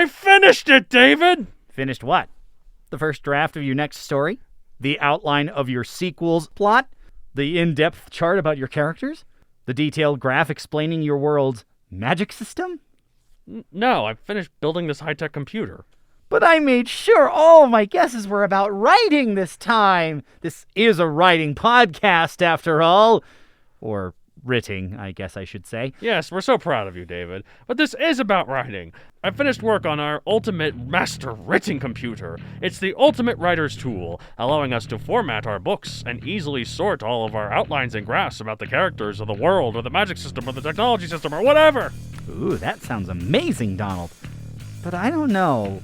I finished it, David! Finished what? The first draft of your next story? The outline of your sequel's plot? The in-depth chart about your characters? The detailed graph explaining your world's magic system? No, I finished building this high-tech computer. But I made sure all my guesses were about writing this time. This is a writing podcast, after all. Or writing, I guess I should say. Yes, we're so proud of you, David. But this is about writing. I finished work on our ultimate Master Writting Computer. It's the ultimate writer's tool, allowing us to format our books and easily sort all of our outlines and graphs about the characters or the world or the magic system or the technology system or whatever. Ooh, that sounds amazing, Donald. But I don't know.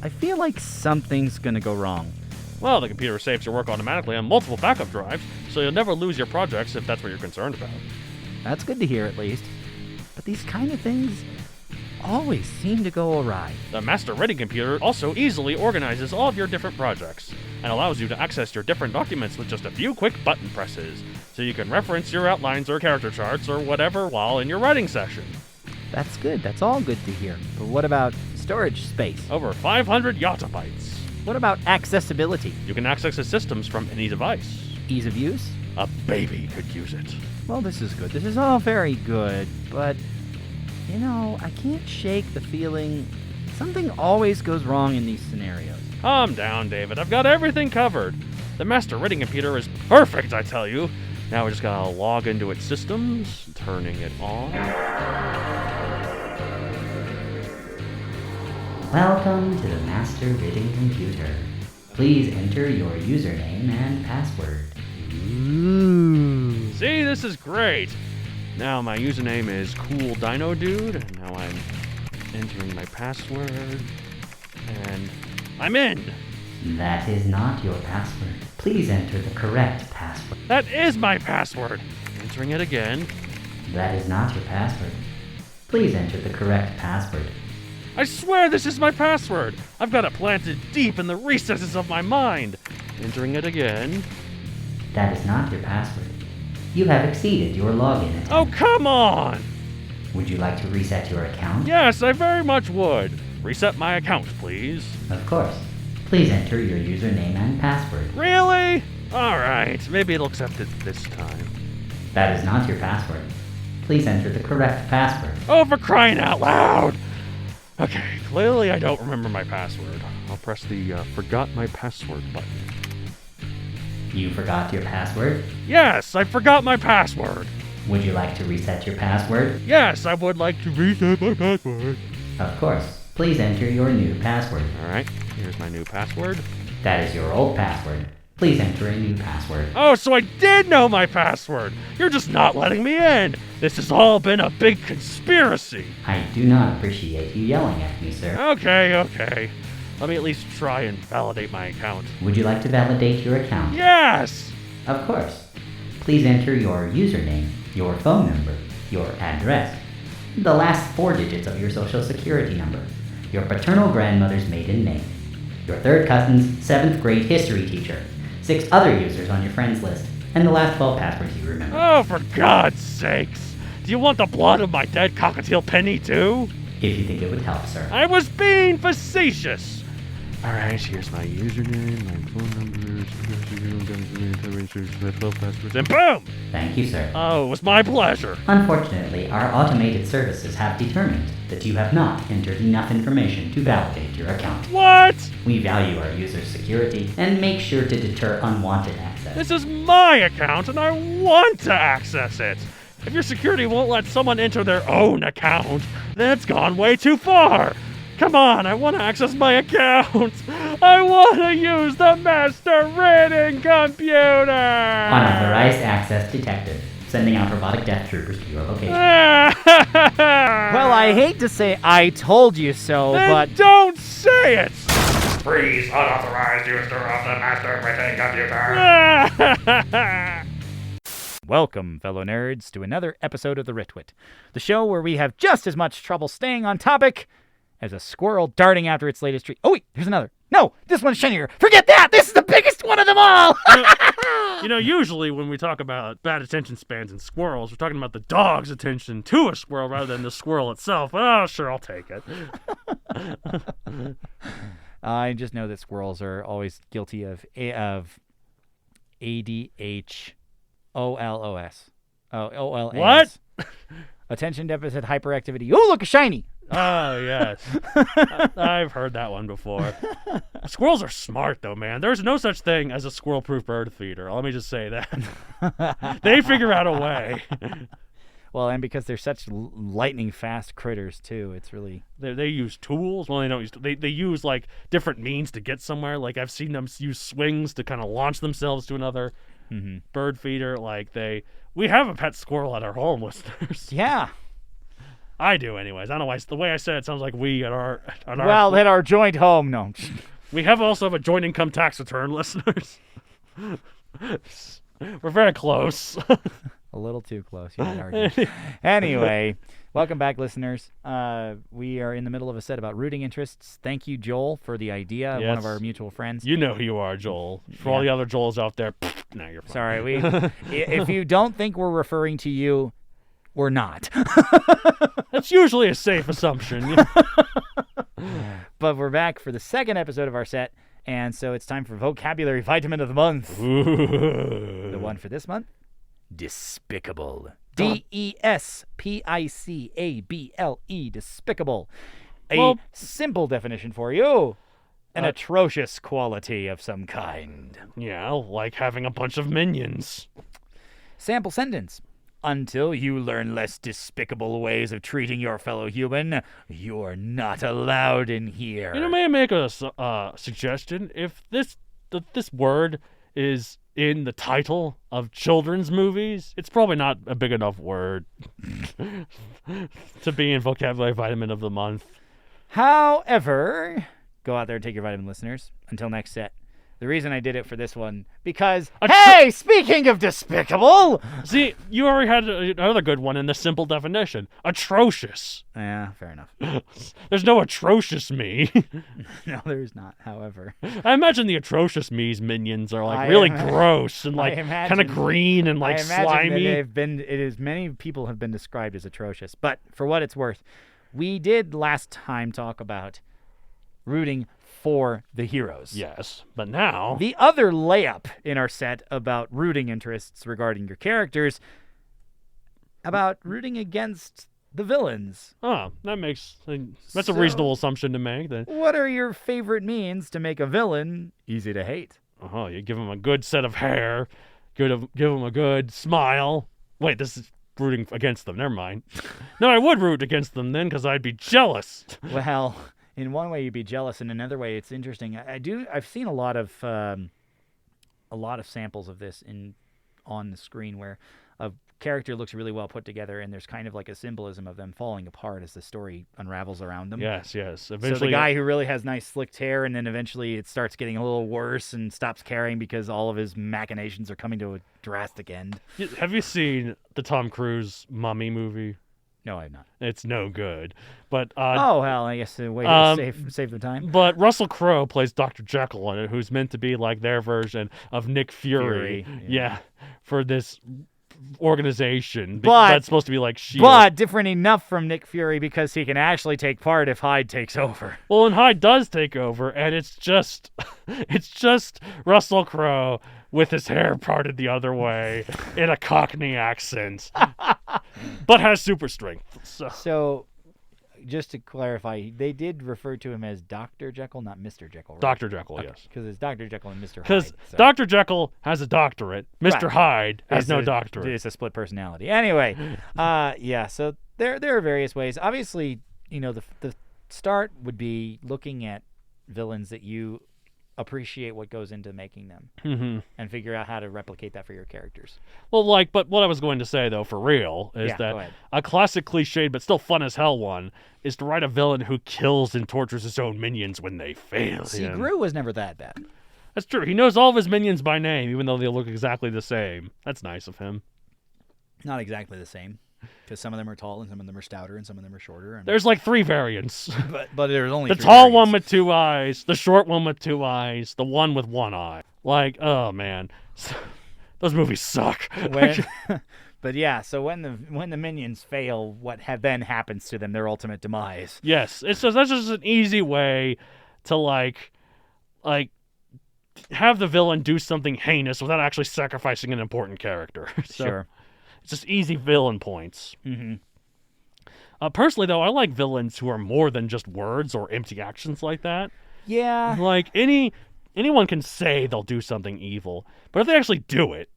I feel like something's gonna go wrong. Well, the computer saves your work automatically on multiple backup drives, so you'll never lose your projects if that's what you're concerned about. That's good to hear, at least. But these kind of things always seem to go awry. The Master Writing Computer also easily organizes all of your different projects and allows you to access your different documents with just a few quick button presses, so you can reference your outlines or character charts or whatever while in your writing session. That's good. That's all good to hear. But what about storage space? Over 500 yottabytes. What about accessibility? You can access the systems from any device. Ease of use? A baby could use it. Well, this is good. This is all very good, but, I can't shake the feeling something always goes wrong in these scenarios. Calm down, David. I've got everything covered. The Master Writing Computer is perfect, I tell you. Now we just gotta log into its systems, turning it on. Welcome to the Master Writing Computer. Please enter your username and password. Ooh. See, this is great. Now my username is Cool Dino Dude. And now I'm entering my password. And I'm in. That is not your password. Please enter the correct password. That is my password. Entering it again. That is not your password. Please enter the correct password. I swear this is my password. I've got it planted deep in the recesses of my mind. Entering it again. That is not your password. You have exceeded your login attempt. Oh, come on! Would you like to reset your account? Yes, I very much would. Reset my account, please. Of course. Please enter your username and password. Really? Alright, maybe it'll accept it this time. That is not your password. Please enter the correct password. Oh, for crying out loud! Okay, clearly I don't remember my password. I'll press the forgot my password button. You forgot your password? Yes, I forgot my password. Would you like to reset your password? Yes, I would like to reset my password. Of course. Please enter your new password. Alright, here's my new password. That is your old password. Please enter a new password. Oh, so I did know my password! You're just not letting me in! This has all been a big conspiracy! I do not appreciate you yelling at me, sir. Okay. Let me at least try and validate my account. Would you like to validate your account? Yes! Of course. Please enter your username, your phone number, your address, the last 4 digits of your social security number, your paternal grandmother's maiden name, your third cousin's 7th grade history teacher, 6 other users on your friends list, and the last 12 passwords you remember. Oh, for God's sakes! Do you want the blood of my dead cockatiel Penny, too? If you think it would help, sir. I was being facetious! Alright, here's my username, my phone numbers, 12 passwords, and boom! Thank you, sir. Oh, it was my pleasure. Unfortunately, our automated services have determined that you have not entered enough information to validate your account. What? We value our users' security and make sure to deter unwanted access. This is my account, and I want to access it. If your security won't let someone enter their own account, then it's gone way too far. Come on, I want to access my account. I want to use the Master Writing Computer. Unauthorized access detected. Sending out robotic death troopers to your location. Well, I hate to say I told you so, Then but... don't say it! Freeze unauthorized user of the Master Writing Computer. Welcome, fellow nerds, to another episode of The Ritwit, the show where we have just as much trouble staying on topic as a squirrel darting after its latest treat. Oh, wait, here's another. No, this one's shinier. Forget that! This is the biggest one of them all! Usually when we talk about bad attention spans in squirrels, we're talking about the dog's attention to a squirrel rather than the squirrel itself. Oh, sure, I'll take it. I just know that squirrels are always guilty of ADHOLOS. OLS. What? Attention deficit hyperactivity. Oh, look, a shiny. Oh, yes. I've heard that one before. Squirrels are smart, though, man. There's no such thing as a squirrel-proof bird feeder. Let me just say that. They figure out a way. Well, and because they're such lightning-fast critters, too, it's really... They use tools. Well, they don't use... They use, like, different means to get somewhere. Like, I've seen them use swings to kind of launch themselves to another bird feeder. Like, we have a pet squirrel at our home, listeners. Yeah. I do, anyways. I don't know why. The way I said it sounds like we at our at our joint home, no. We also have a joint income tax return, listeners. We're very close. A little too close, you might argue. Anyway, welcome back, listeners. We are in the middle of a set about rooting interests. Thank you, Joel, for the idea. Yes. One of our mutual friends. You know who you are, Joel. For all the other Joels out there, no, you're fine. Sorry, if you don't think we're referring to you, we're not. That's usually a safe assumption. But we're back for the second episode of our set, and so it's time for Vocabulary Vitamin of the Month. Ooh. The one for this month? Despicable. D-E-S-P-I-C-A-B-L-E. Despicable. A simple definition for you. An atrocious quality of some kind. Yeah, like having a bunch of minions. Sample sentence. Until you learn less despicable ways of treating your fellow human, you're not allowed in here. May I make a suggestion? If this word is in the title of children's movies, it's probably not a big enough word to be in Vocabulary Vitamin of the Month. However, go out there and take your vitamin, listeners. Until next set. The reason I did it for this one, because, hey, speaking of despicable! See, you already had another good one in the simple definition. Atrocious. Yeah, fair enough. There's no atrocious me. No, there's not, however. I imagine the atrocious me's minions are like really gross and like kind of green and like slimy. Many people have been described as atrocious. But for what it's worth, we did last time talk about rooting for the heroes. Yes, but now... The other layup in our set about rooting interests regarding your characters, about rooting against the villains. Oh, that's a reasonable assumption to make. Then. What are your favorite means to make a villain easy to hate? Oh, you give him a good set of hair, give him a good smile. Wait, this is rooting against them. Never mind. No, I would root against them then because I'd be jealous. Well... In one way, you'd be jealous. In another way, it's interesting. I've seen a lot of samples of this on the screen where a character looks really well put together, and there's kind of like a symbolism of them falling apart as the story unravels around them. Yes. Eventually, so the guy who really has nice slicked hair, and then eventually it starts getting a little worse and stops caring because all of his machinations are coming to a drastic end. Have you seen the Tom Cruise Mummy movie? No, I have not. It's no good. But I guess the way to save the time. But Russell Crowe plays Dr. Jekyll in it, who's meant to be like their version of Nick Fury. Yeah, for this organization that's supposed to be like S.H.I.E.L.D. But different enough from Nick Fury because he can actually take part if Hyde takes over. Well, and Hyde does take over, and it's just Russell Crowe with his hair parted the other way in a Cockney accent, but has super strength. So, just to clarify, they did refer to him as Dr. Jekyll, not Mr. Jekyll, right? Dr. Jekyll, yes. Because it's Dr. Jekyll and Mr. Hyde. Because Dr. Jekyll has a doctorate. Mr. Hyde has no doctorate. It's a split personality. Anyway, so there are various ways. Obviously, the start would be looking at villains that you appreciate what goes into making them and figure out how to replicate that for your characters. Well, but what I was going to say, though, for real, is that a classic cliched but still fun as hell one is to write a villain who kills and tortures his own minions when they fail. See, Gru was never that bad. That's true. He knows all of his minions by name, even though they look exactly the same. That's nice of him. Not exactly the same. Because some of them are tall and some of them are stouter and some of them are shorter. And... There's like 3 variants. but there's only the 3 tall variants. one with 2 eyes, the short one with 2 eyes, the one with 1 eye. Like, oh man, those movies suck. But yeah, so when the minions fail, what then happens to them? Their ultimate demise. Yes, that's just an easy way to like have the villain do something heinous without actually sacrificing an important character. So, Sure. It's just easy villain points. Mm-hmm. Personally, though, I like villains who are more than just words or empty actions like that. Yeah. Like, anyone can say they'll do something evil, but if they actually do it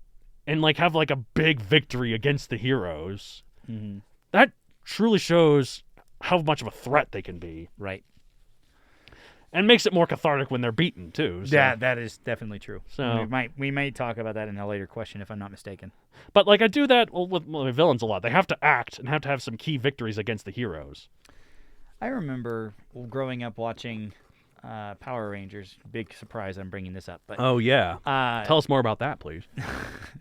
and, like, have, like, a big victory against the heroes, that truly shows how much of a threat they can be. Right. And makes it more cathartic when they're beaten, too. So. Yeah, that is definitely true. So we may talk about that in a later question, if I'm not mistaken. But, like, I do that with my villains a lot. They have to act and have to have some key victories against the heroes. I remember growing up watching Power Rangers. Big surprise I'm bringing this up. But Oh, yeah. Tell us more about that, please.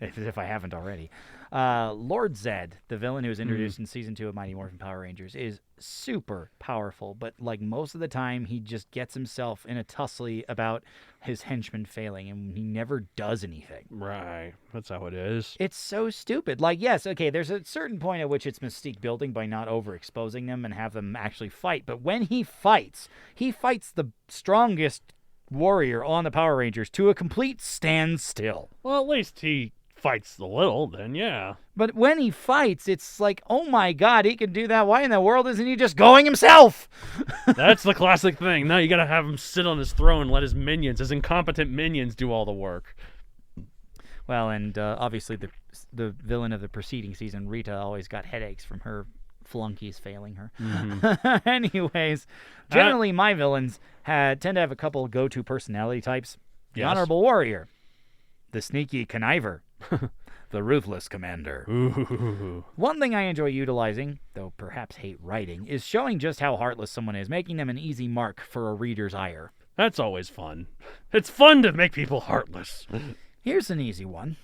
if I haven't already. Lord Zed, the villain who was introduced in Season 2 of Mighty Morphin Power Rangers, is super powerful, but like most of the time, he just gets himself in a tussle about his henchmen failing, and he never does anything. Right. That's how it is. It's so stupid. Like, yes, okay, there's a certain point at which it's mystique building by not overexposing them and have them actually fight, but when he fights the strongest warrior on the Power Rangers to a complete standstill. Well, at least he fights a little, then, yeah. But when he fights, it's like, oh my god, he can do that. Why in the world isn't he just going himself? That's the classic thing. Now you gotta have him sit on his throne and let his incompetent minions, do all the work. Well, and obviously the villain of the preceding season, Rita, always got headaches from her flunkies failing her. Anyways, generally my villains tend to have a couple go-to personality types. The Honorable Warrior, the Sneaky Conniver, the Ruthless Commander. Ooh. One thing I enjoy utilizing, though perhaps hate writing, is showing just how heartless someone is, making them an easy mark for a reader's ire. That's always fun. It's fun to make people heartless. Here's an easy one.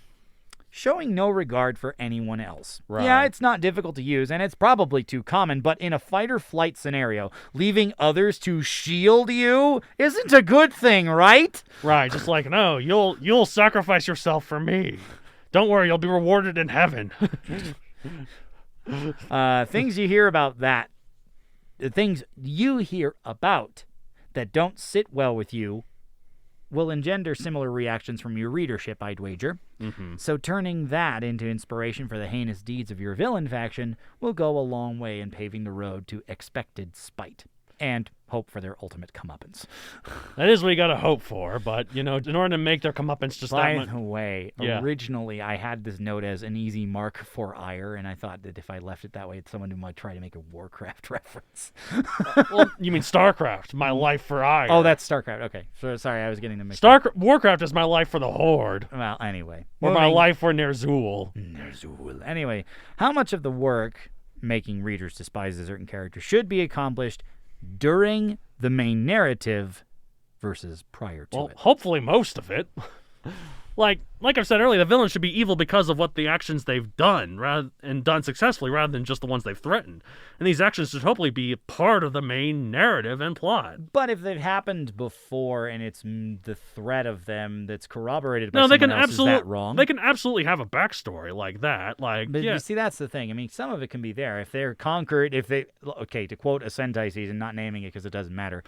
Showing no regard for anyone else. Right. Yeah, it's not difficult to use, and it's probably too common, but in a fight-or-flight scenario, leaving others to shield you isn't a good thing, right? Right, just like, no, you'll sacrifice yourself for me. Don't worry, you'll be rewarded in heaven. Things you hear about that, the things you hear about that don't sit well with you will engender similar reactions from your readership, I'd wager. So turning that into inspiration for the heinous deeds of your villain faction will go a long way in paving the road to expected spite and hope for their ultimate comeuppance. That is what you gotta hope for, but, in order to make their comeuppance just that By much... the way, originally I had this note as an easy mark for ire, and I thought that if I left it that way, someone might try to make a Warcraft reference. Well, you mean StarCraft, my life for ire. Oh, that's StarCraft. Okay. So, sorry, I was getting them mixed up. Warcraft is my life for the Horde. Well, anyway. Or my life for Ner'zhul. Anyway, how much of the work making readers despise a certain character should be accomplished during the main narrative versus prior to it? Hopefully most of it. Like I've said earlier, the villain should be evil because of what the actions they've done, and done successfully, rather than just the ones they've threatened. And these actions should hopefully be part of the main narrative and plot. But if they've happened before and it's the threat of them that's corroborated by someone else, is that wrong? They can absolutely have a backstory like that. But you see, that's the thing. I mean, some of it can be there. If they're conquered, to quote a Sentai season, not naming it because it doesn't matter,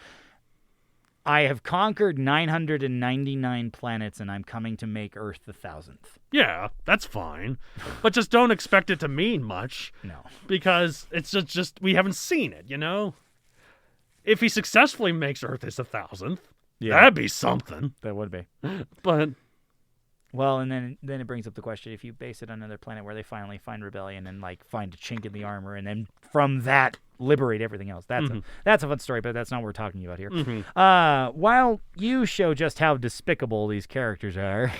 I have conquered 999 planets, and I'm coming to make Earth the 1000th. Yeah, that's fine. But just don't expect it to mean much. No. Because it's just we haven't seen it, If he successfully makes Earth his 1000th, that'd be something. That would be. But... Well, and then it brings up the question, if you base it on another planet where they finally find rebellion and find a chink in the armor, and then from that liberate everything else. That's a fun story, but that's not what we're talking about here. While you show just how despicable these characters are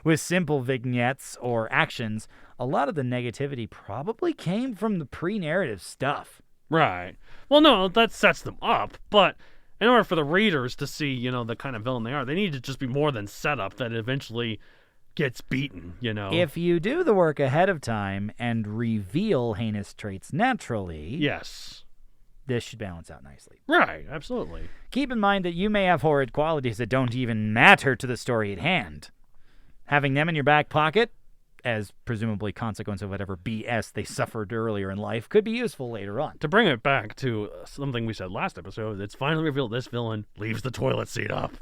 with simple vignettes or actions, a lot of the negativity probably came from the pre-narrative stuff. Right. Well, no, that sets them up, but in order for the readers to see, the kind of villain they are, they need to just be more than setup that eventually gets beaten, you know? If you do the work ahead of time and reveal heinous traits naturally, Yes. this should balance out nicely. Right, absolutely. Keep in mind that you may have horrid qualities that don't even matter to the story at hand. Having them in your back pocket, as presumably consequence of whatever BS they suffered earlier in life, could be useful later on. To bring it back to something we said last episode, it's finally revealed this villain leaves the toilet seat up.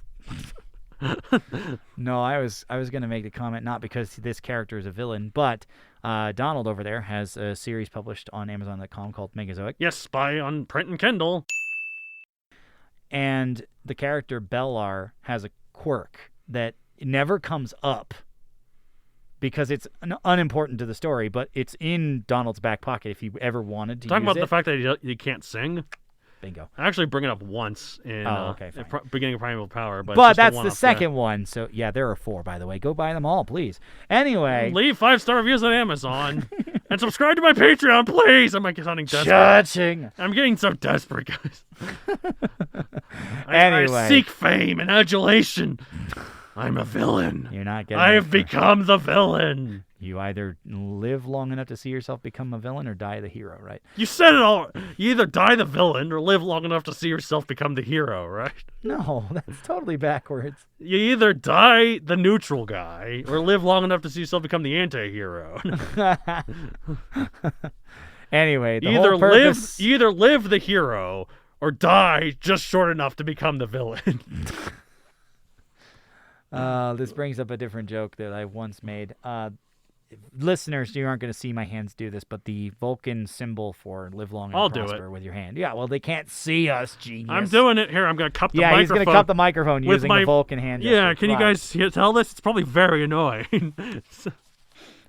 No, I was going to make the comment not because this character is a villain, but Donald over there has a series published on Amazon.com called Megazoic. Yes, on print and Kindle. And the character Bellar has a quirk that never comes up because it's unimportant to the story, but it's in Donald's back pocket if he ever wanted to Talking use about it. the fact that he can't sing. Bingo. I actually bring it up once in beginning of Primal Power, but just that's the the one-off, second one. So, yeah, there are 4, by the way. Go buy them all, please. Anyway. Leave 5-star reviews on Amazon and subscribe to my Patreon, please. I'm sounding desperate. Judging. I'm getting so desperate, guys. Anyway. I seek fame and adulation. I'm a villain. You're not getting I have become the villain. You either live long enough to see yourself become a villain or die the hero, right? You said it all. You either die the villain or live long enough to see yourself become the hero, right? No, that's totally backwards. You either die the neutral guy or live long enough to see yourself become the anti-hero. Anyway, the you whole purpose... either live the hero or die just short enough to become the villain. This brings up a different joke that I once made. Listeners, you aren't going to see my hands do this, but the Vulcan symbol for live long and prosper with your hand. Yeah, well, they can't see us, genius. I'm doing it here. I'm going to cup the microphone. Yeah, he's going to cup the microphone using the Vulcan hand gesture. Yeah, can you guys tell this? It's probably very annoying.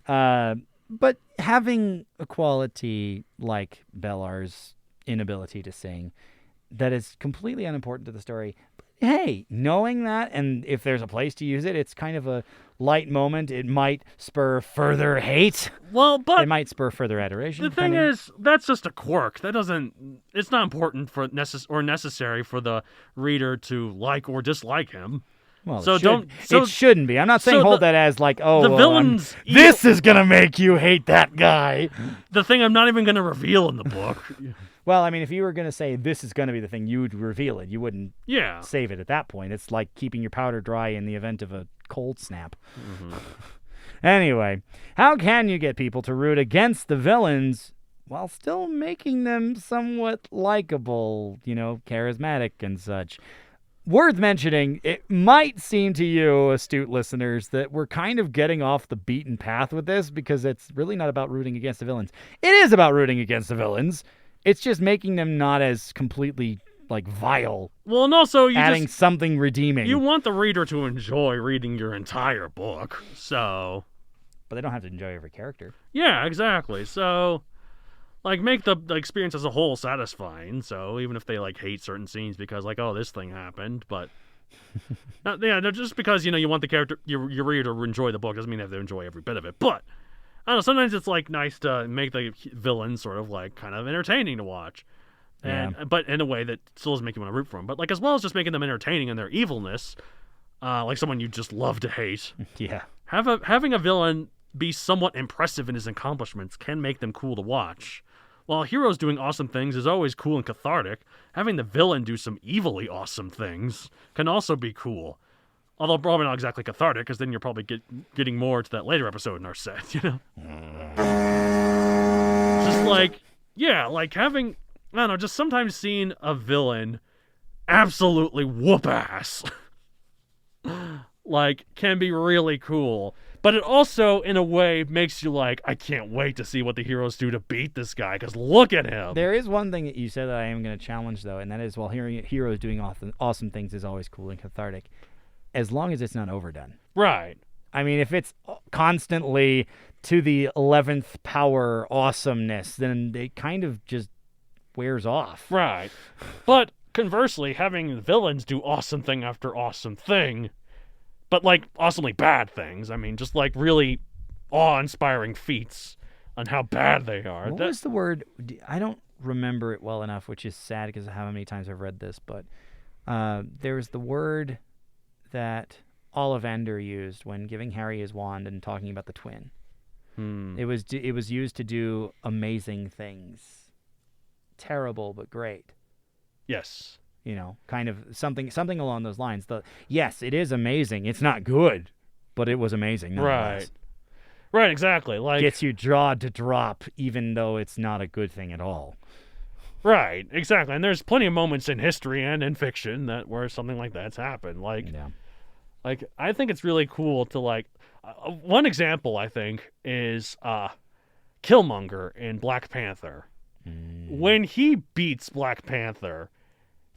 But having a quality like Bellar's inability to sing that is completely unimportant to the story, hey, knowing that, and if there's a place to use it, it's kind of a light moment. It might spur further hate. Well, but it might spur further adoration. The thing is, that's just a quirk. That doesn't. It's not important for necessary for the reader to like or dislike him. Well, so it shouldn't be. I'm not saying hold that as like, oh, the villains. This is gonna make you hate that guy. The thing I'm not even gonna reveal in the book. Well, I mean, if you were going to say this is going to be the thing, you would reveal it. You wouldn't save it at that point. It's like keeping your powder dry in the event of a cold snap. Mm-hmm. Anyway, how can you get people to root against the villains while still making them somewhat likable, charismatic and such? Worth mentioning, it might seem to you, astute listeners, that we're kind of getting off the beaten path with this because it's really not about rooting against the villains. It is about rooting against the villains. It's just making them not as completely, vile. Well, and also adding something redeeming. You want the reader to enjoy reading your entire book, so... But they don't have to enjoy every character. Yeah, exactly. So, make the experience as a whole satisfying. So, even if they, hate certain scenes because, oh, this thing happened, but... just because, you want the character, your reader to enjoy the book doesn't mean they have to enjoy every bit of it, but... I don't know, sometimes it's, nice to make the villain sort of, kind of entertaining to watch. But in a way that still doesn't make you want to root for them. But, as well as just making them entertaining in their evilness, like someone you just love to hate. Yeah. Having a villain be somewhat impressive in his accomplishments can make them cool to watch. While heroes doing awesome things is always cool and cathartic, having the villain do some evilly awesome things can also be cool. Although probably not exactly cathartic, because then you're probably getting more to that later episode in our set, Just having, I don't know, just sometimes seeing a villain absolutely whoop ass, can be really cool. But it also, in a way, makes you I can't wait to see what the heroes do to beat this guy, because look at him. There is one thing that you said that I am going to challenge, though, and that is while hearing heroes doing awesome things is always cool and cathartic. As long as it's not overdone. Right. I mean, if it's constantly to the 11th power awesomeness, then it kind of just wears off. Right. But conversely, having villains do awesome thing after awesome thing, but awesomely bad things, I mean, just really awe-inspiring feats on how bad they are. What was the word? I don't remember it well enough, which is sad because of how many times I've read this, but there was the word that Ollivander used when giving Harry his wand and talking about the twin. It was used to do amazing things. Terrible but great. Yes. Kind of something along those lines. Yes, it is amazing. It's not good, but it was amazing nonetheless. Right, exactly. Like, gets you jaw to drop, even though it's not a good thing at all. Right, exactly. And there's plenty of moments in history and in fiction where something like that's happened. Like, I think it's really cool to one example I think is Killmonger in Black Panther. When he beats Black Panther,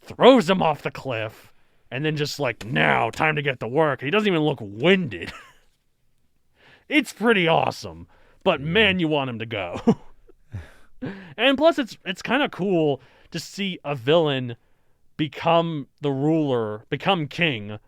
throws him off the cliff, and then just now, time to get to work. He doesn't even look winded. It's pretty awesome. But man, you want him to go. And plus, it's kind of cool to see a villain become the ruler, become king,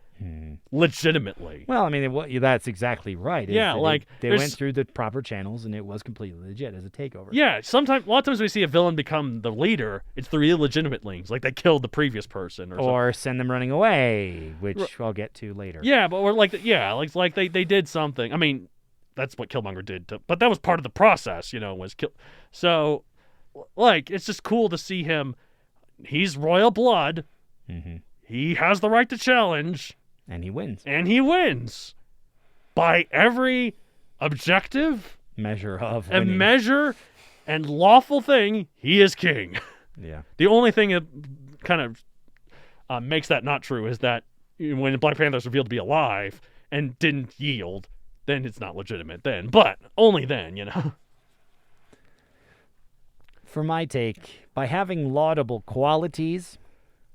legitimately. Well, I mean, that's exactly right. Yeah, they went through the proper channels, and it was completely legit as a takeover. Yeah, a lot of times we see a villain become the leader. It's through illegitimate means, like they killed the previous person, or send them running away, which I'll get to later. Yeah, but they did something. I mean, that's what Killmonger did, but that was part of the process, was kill. So, it's just cool to see him. He's royal blood. He has the right to challenge. And he wins. By every objective measure of and winning. measure and lawful thing, he is king. Yeah. The only thing that kind of makes that not true is that when Black Panther is revealed to be alive and didn't yield, then it's not legitimate then. But only then, For my take, by having laudable qualities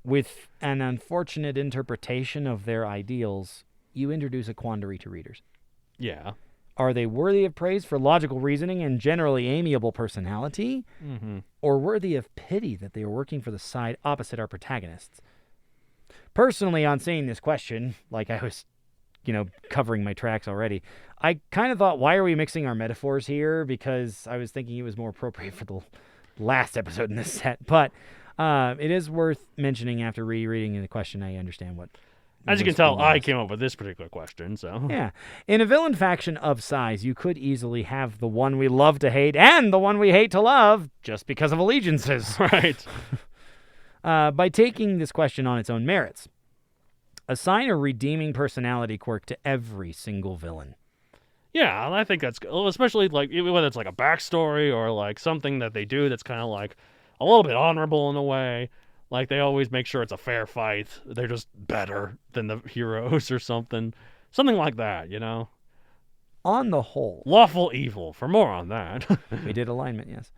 with an unfortunate interpretation of their ideals, you introduce a quandary to readers. Yeah. Are they worthy of praise for logical reasoning and generally amiable personality? Or worthy of pity that they are working for the side opposite our protagonists? Personally, on seeing this question, like I was, covering my tracks already, I kind of thought, why are we mixing our metaphors here? Because I was thinking it was more appropriate for the last episode in this set. But it is worth mentioning after rereading the question. I understand what. As you can tell, I came up with this particular question, so. Yeah. In a villain faction of size, you could easily have the one we love to hate and the one we hate to love just because of allegiances. Right. By taking this question on its own merits, assign a redeeming personality quirk to every single villain. Yeah, I think that's good. Especially whether it's a backstory or something that they do that's kind of a little bit honorable in a way. They always make sure it's a fair fight. They're just better than the heroes or something. Something like that, On the whole. Lawful evil. For more on that. We did alignment, yes.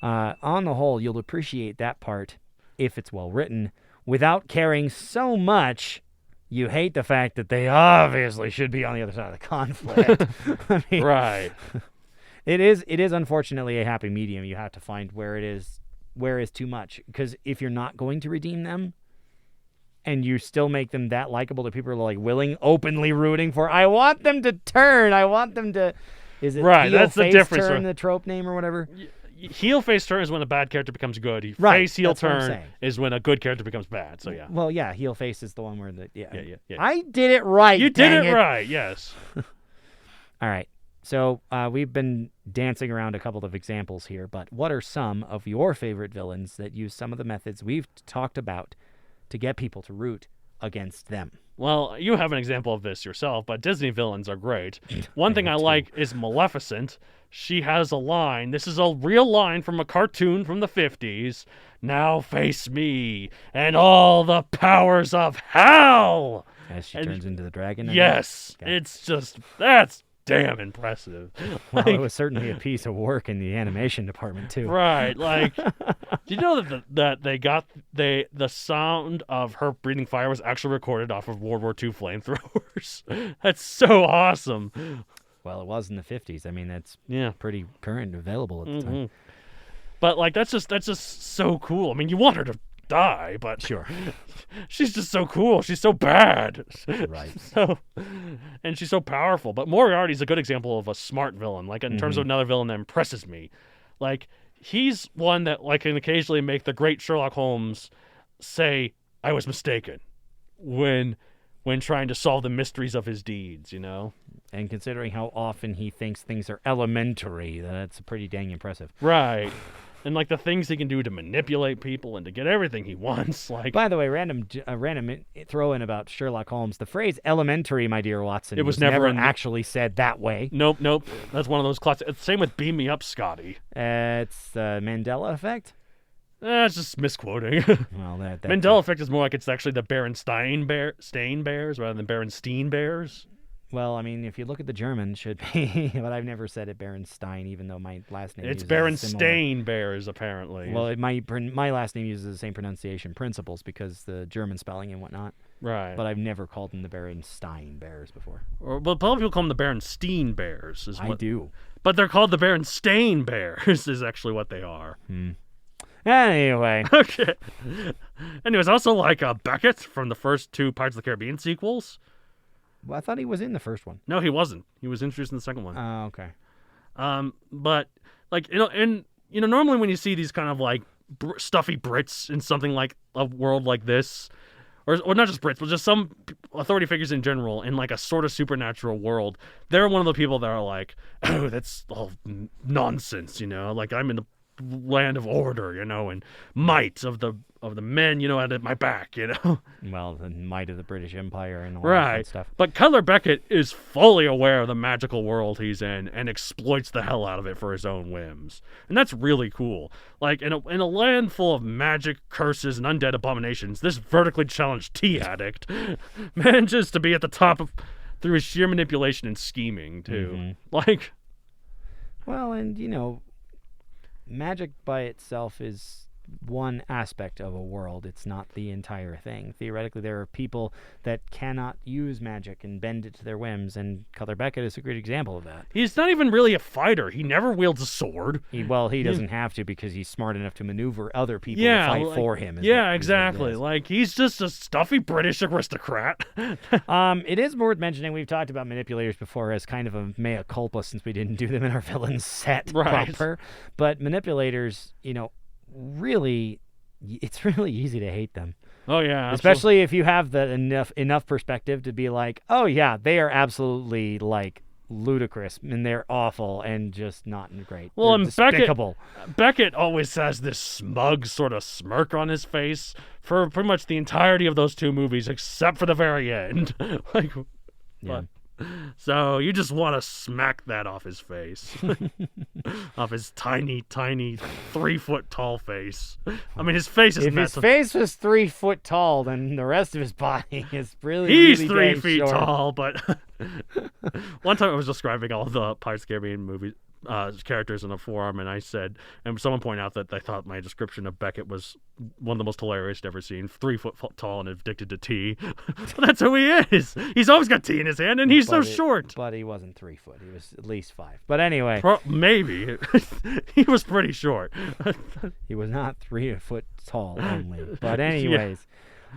On the whole, you'll appreciate that part, if it's well written, without caring so much you hate the fact that they obviously should be on the other side of the conflict. I mean, right. It is unfortunately a happy medium. You have to find where is too much. Because if you're not going to redeem them, and you still make them that likable that people are openly rooting for, I want them to turn. I want them to. Is it right? That's the difference. Turn, the trope name or whatever. Heel face turn is when a bad character becomes good. Right. Face heel turn is when a good character becomes bad. So yeah. Well, yeah, heel face is the one where yeah. I did it right. You did it right. Yes. All right. So we've been dancing around a couple of examples here, but what are some of your favorite villains that use some of the methods we've talked about to get people to root against them? Well, you have an example of this yourself, but Disney villains are great. One thing I like is Maleficent. She has a line. This is a real line from a cartoon from the 50s. Now face me and all the powers of hell. As she turns into the dragon? Yes. Okay. It's just, that's damn impressive. Well, it was certainly a piece of work in the animation department, too. Right. Do you know that they got the sound of her breathing fire was actually recorded off of World War II flamethrowers? That's so awesome. Well, it was in the 50s. I mean, that's pretty current and available at the time. But that's just so cool. I mean, you want her to die, but sure, she's just so cool. She's so bad, right? And she's so powerful. But Moriarty's a good example of a smart villain. In terms of another villain that impresses me, he's one that can occasionally make the great Sherlock Holmes say, "I was mistaken," when when trying to solve the mysteries of his deeds, And considering how often he thinks things are elementary, that's pretty dang impressive. Right. And, like, the things he can do to manipulate people and to get everything he wants, like... By the way, random throw in about Sherlock Holmes. The phrase elementary, my dear Watson, it was never actually said that way. Nope. That's one of those classic... Same with Beam Me Up, Scotty. It's the Mandela effect? It's just misquoting. Well, that Mandela effect is more like it's actually the Berenstain Bears rather than Berenstain Bears. Well, I mean, if you look at the German, should be, but I've never said it Berenstain, even though my last name It's uses Berenstain Bears, apparently. Well, my last name uses the same pronunciation principles because the German spelling and whatnot. Right. But I've never called them the Berenstain Bears before. Well, people call them the Berenstain Bears. I do. But they're called the Berenstain Bears is actually what they are. Anyway. Okay. Anyways, I also like Beckett from the first two Pirates of the Caribbean sequels. Well, I thought he was in the first one. No, he wasn't. He was introduced in the second one. Oh, okay. But like normally when you see these kind of like stuffy Brits in something like a world like this, or not just Brits, but just some authority figures in general in like a sort of supernatural world, they're one of the people that are like, oh, that's all nonsense, like I'm in the land of order, and might of the men, at my back, Well, the might of the British Empire and all right. that stuff. But Cutler Beckett is fully aware of the magical world he's in and exploits the hell out of it for his own whims. And that's really cool. Like, in a land full of magic, curses, and undead abominations, this vertically challenged tea addict manages to be at the top through his sheer manipulation and scheming, too. Mm-hmm. Like... Well, and, magic by itself is one aspect of a world. It's not the entire thing. Theoretically, there are people that cannot use magic and bend it to their whims, and Cutler Beckett is a great example of that. He's not even really a fighter. He never wields a sword. He doesn't have to because he's smart enough to maneuver other people to fight for him. Exactly. Like, he's just a stuffy British aristocrat. It is worth mentioning, we've talked about manipulators before as kind of a mea culpa since we didn't do them in our villain set proper. But manipulators, really, it's really easy to hate them. Oh yeah, especially if you have the enough perspective to be like, oh yeah, they are absolutely like ludicrous and they're awful and just not great. Well, they're and despicable. Beckett always has this smug sort of smirk on his face for pretty much the entirety of those two movies, except for the very end. So you just want to smack that off his face, off his tiny 3-foot tall face. I mean, his face is if massive. His face was 3 foot tall, then the rest of his body is He's really 3 feet short. tall, but one time I was describing all the Pirates of the Caribbean movies. Characters in a forum, and I said, and someone pointed out that they thought my description of Beckett was one of the most hilarious I'd ever seen. 3 foot tall and addicted to tea. That's who he is. He's always got tea in his hand, and he's so short. But he wasn't 3 foot. He was at least 5. But anyway, maybe he was pretty short. He was not 3 foot tall only. But anyways,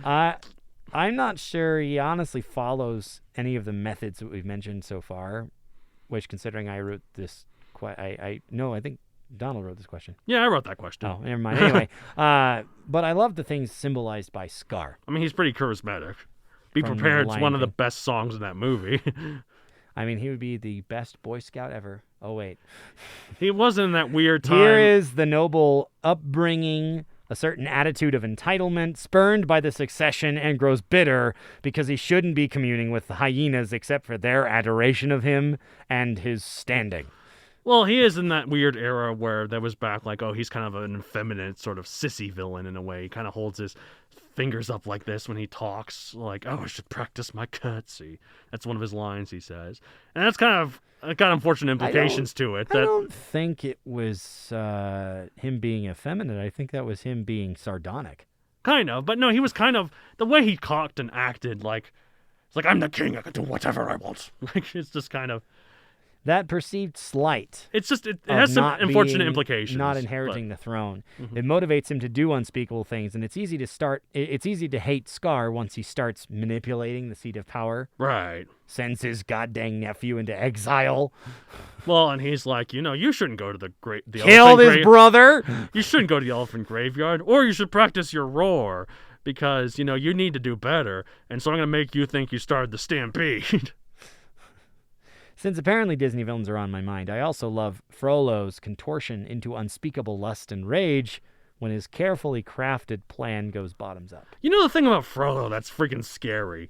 I'm not sure he honestly follows any of the methods that we've mentioned so far. Which, considering I wrote this. I think Donald wrote this question. Yeah, I wrote that question. Oh, never mind. Anyway, but I love the things symbolized by Scar. I mean, he's pretty charismatic. Be Prepared is one of the best songs in that movie. I mean, he would be the best Boy Scout ever. Oh, wait. He wasn't in that weird time. Here is the noble upbringing, a certain attitude of entitlement, spurned by the succession, and grows bitter because he shouldn't be communing with the hyenas except for their adoration of him and his standing. Well, he is in that weird era where there was back like, oh, he's kind of an effeminate sort of sissy villain in a way. He kind of holds his fingers up like this when he talks, like, oh, I should practice my curtsy. That's one of his lines he says. And that's got unfortunate implications to it. I don't think it was him being effeminate. I think that was him being sardonic. Kind of, but no, he was kind of, the way he talked and acted, like, it's like, I'm the king, I can do whatever I want. Like, it's just kind of... That perceived slight. It's just it has some unfortunate implications. Not inheriting the throne. Mm-hmm. It motivates him to do unspeakable things, and it's easy to hate Scar once he starts manipulating the seat of power. Right. Sends his goddamn nephew into exile. Well, and he's like, you shouldn't go to the killed his brother. You shouldn't go to the elephant graveyard, or you should practice your roar. because, you need to do better, and so I'm going to make you think you started the stampede. Since apparently Disney villains are on my mind, I also love Frollo's contortion into unspeakable lust and rage when his carefully crafted plan goes bottoms up. The thing about Frollo that's freaking scary,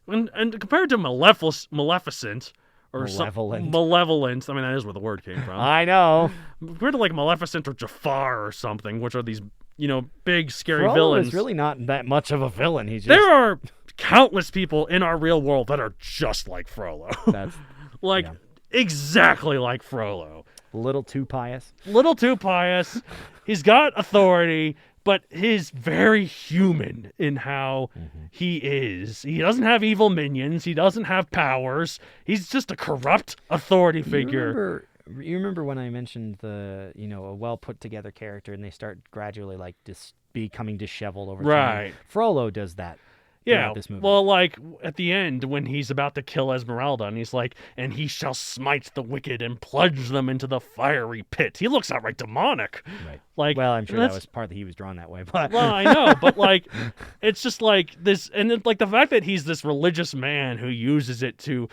and compared to Maleficent, or Malevolent, I mean, that is where the word came from. I know. Compared to, like, Maleficent or Jafar or something, which are these, big, scary Frollo villains. is really not that much of a villain. He's just... There are countless people in our real world that are just like Frollo. That's... Like, exactly like Frollo. A little too pious. He's got authority, but he's very human in how he is. He doesn't have evil minions. He doesn't have powers. He's just a corrupt authority figure. You remember when I mentioned a well put together character and they start gradually like becoming disheveled over time? Right. Frollo does that. Yeah, this movie. well, like, at the end, when he's about to kill Esmeralda, and he's like, and he shall smite the wicked and plunge them into the fiery pit. He looks outright demonic. Right. Like, well, I'm sure that was part that he was drawn that way. But well, I know, but, like, it's just like this, and then, like, the fact that he's this religious man who uses it to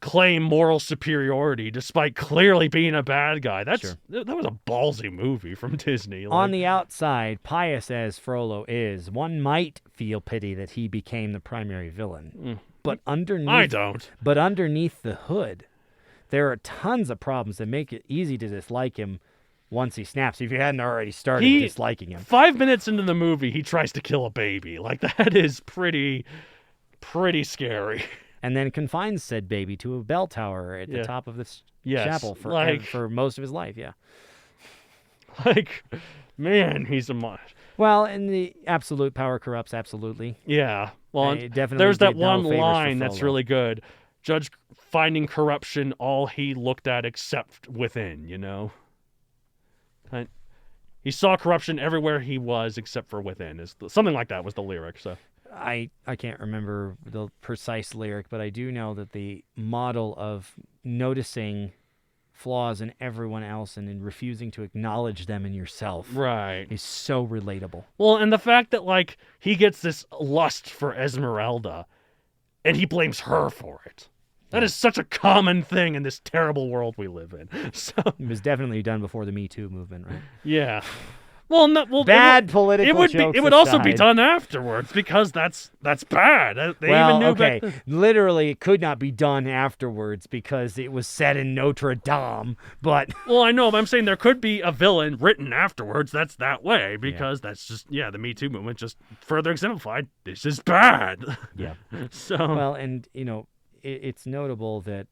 claim moral superiority despite clearly being a bad guy. That was a ballsy movie from Disney. On the outside, pious as Frollo is, one might feel pity that he became the primary villain. But underneath I don't. But underneath the hood, there are tons of problems that make it easy to dislike him once he snaps, if you hadn't already started disliking him. 5 minutes into the movie, he tries to kill a baby. Like, that is pretty scary. And then confines said baby to a bell tower at the top of this chapel for most of his life, Like, man, he's a much. Well, and the absolute power corrupts, absolutely. Yeah. Well, definitely there's that did no one favors for line that's Frollo. really good. Judge finding corruption all he looked at except within, He saw corruption everywhere he was except for within. Something like that was the lyric, so. I can't remember the precise lyric, but I do know that the model of noticing flaws in everyone else and in refusing to acknowledge them in yourself is so relatable. Well, and the fact that, like, he gets this lust for Esmeralda and he blames her for it. That is such a common thing in this terrible world we live in. So it was definitely done before the Me Too movement, right? Yeah. Well, bad political jokes. It would also be done afterwards because that's bad. They even knew okay. Literally, it could not be done afterwards because it was set in Notre Dame. But well, I know, but I'm saying there could be a villain written afterwards. That's that way because that's just the Me Too movement just further exemplified. This is bad. Yeah. So well, and it's notable that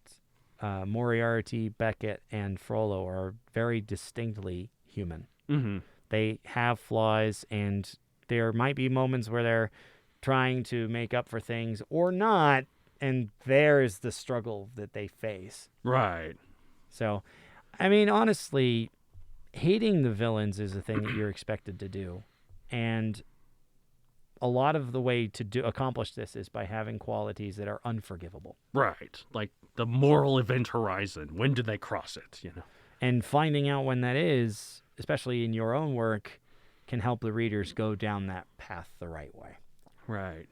Moriarty, Beckett, and Frollo are very distinctly human. Mm-hmm. They have flaws, and there might be moments where they're trying to make up for things or not, and there is the struggle that they face. Right. So, I mean, honestly, hating the villains is a thing that you're expected to do, and a lot of the way to accomplish this is by having qualities that are unforgivable. Right. Like the moral event horizon. When did they cross it, And finding out when that is, especially in your own work, can help the readers go down that path the right way. Right.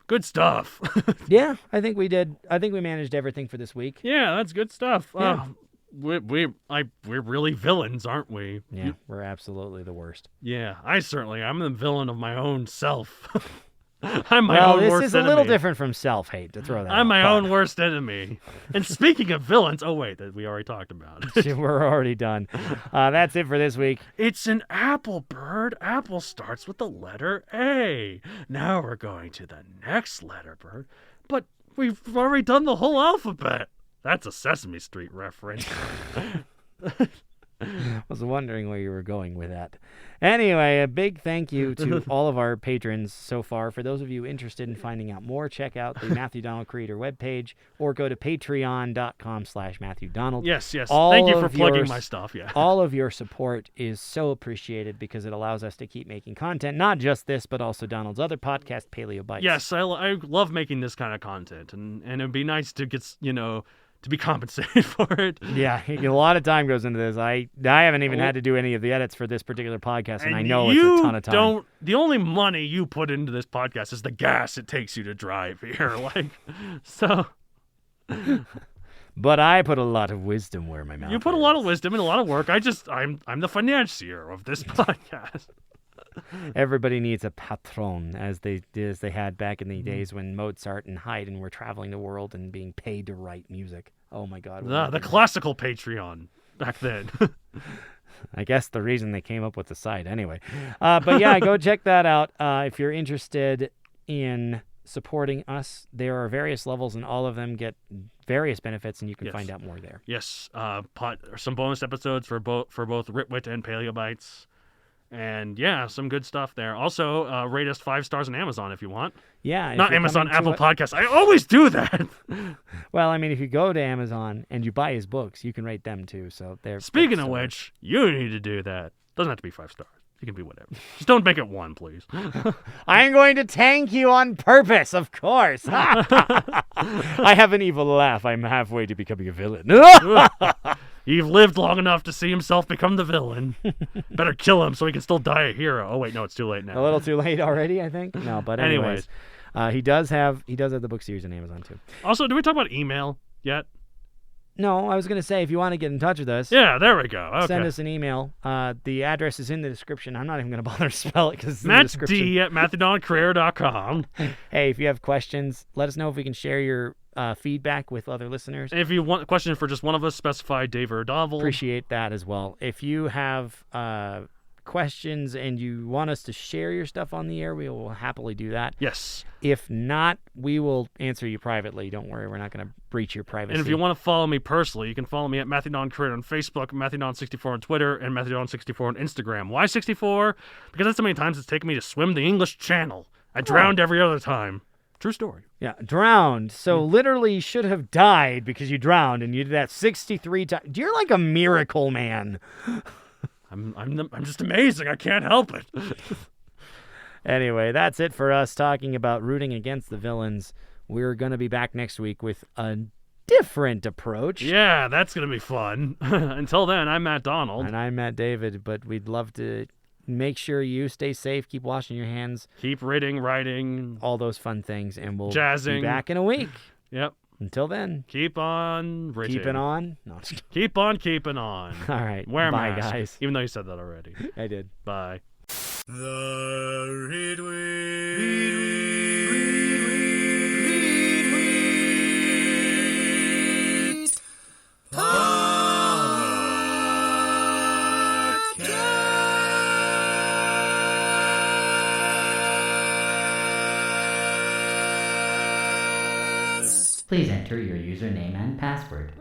Good stuff. Yeah, I think we did. I think we managed everything for this week. Yeah, that's good stuff. Yeah. We're really villains, aren't we? Yeah, we're absolutely the worst. Yeah, I'm the villain of my own self. I'm my own worst enemy. Well, this is a little different from self-hate, to throw that I'm out, my own worst enemy. And speaking of villains, that we already talked about. We're already done. That's it for this week. It's an apple, Bird. Apple starts with the letter A. Now we're going to the next letter, Bird. But we've already done the whole alphabet. That's a Sesame Street reference. I was wondering where you were going with that. Anyway, a big thank you to all of our patrons so far. For those of you interested in finding out more, check out the Matthew Donald Creator webpage or go to patreon.com/Matthew Donald. Yes. Thank you for plugging my stuff. Yeah. All of your support is so appreciated because it allows us to keep making content, not just this, but also Donald's other podcast, Paleo Bites. Yes, I love making this kind of content, and it'd be nice to get, to be compensated for it. Yeah, a lot of time goes into this. I haven't even had to do any of the edits for this particular podcast, and I know it's a ton of time. The only money you put into this podcast is the gas it takes you to drive here. So. But I put a lot of wisdom where my mouth You put a is. lot of wisdom and a lot of work. I'm the financier of this podcast. Everybody needs a patron, as they had back in the days when Mozart and Haydn were traveling the world and being paid to write music. Oh my God! The classical Patreon back then. I guess the reason they came up with the site anyway. But yeah, go check that out if you're interested in supporting us. There are various levels, and all of them get various benefits, and you can find out more there. Yes, some bonus episodes for both Ritwit and Paleobites. And yeah, some good stuff there. Also, rate us 5 stars on Amazon if you want. Yeah. Not Amazon, Apple Podcasts. I always do that. Well, I mean, if you go to Amazon and you buy his books, you can rate them too. So they're Speaking of which, you need to do that. Doesn't have to be 5 stars. It can be whatever. Just don't make it 1, please. I'm going to tank you on purpose, of course. I have an evil laugh. I'm halfway to becoming a villain. You've lived long enough to see himself become the villain. Better kill him so he can still die a hero. Oh wait, no, it's too late now. A little too late already, I think. No, but anyways. He does have the book series on Amazon too. Also, do we talk about email yet? No, I was going to say, if you want to get in touch with us, yeah, there we go. Okay. send us an email. The address is in the description. I'm not even going to bother to spell it because it's in the Matt description. D at MathodonCareer.com. Hey, if you have questions, let us know if we can share your feedback with other listeners. If you want a question for just one of us, specify Dave or Dovel. Appreciate that as well. If you have questions and you want us to share your stuff on the air, we will happily do that. Yes. If not, we will answer you privately. Don't worry, we're not going to breach your privacy. And if you want to follow me personally, you can follow me at MathodonCareer on Facebook, Mathodon64 on Twitter, and Mathodon64 on Instagram. Why 64? Because that's how many times it's taken me to swim the English Channel. I drowned every other time. True story. Yeah, drowned. So literally you should have died because you drowned, and you did that 63 times. You're like a miracle man. I'm just amazing. I can't help it. Anyway, that's it for us talking about rooting against the villains. We're going to be back next week with a different approach. Yeah, that's going to be fun. Until then, I'm Matt Donald. And I'm Matt David, but we'd love to make sure you stay safe, keep washing your hands. Keep reading, writing. All those fun things, and we'll jazzing. be back in a week. Yep. Until then. Keep on writing. Keeping on? No. Keep on keeping on. All right. Wear a Bye, mask. guys. Even though you said that already. I did. Bye. Please enter your username and password.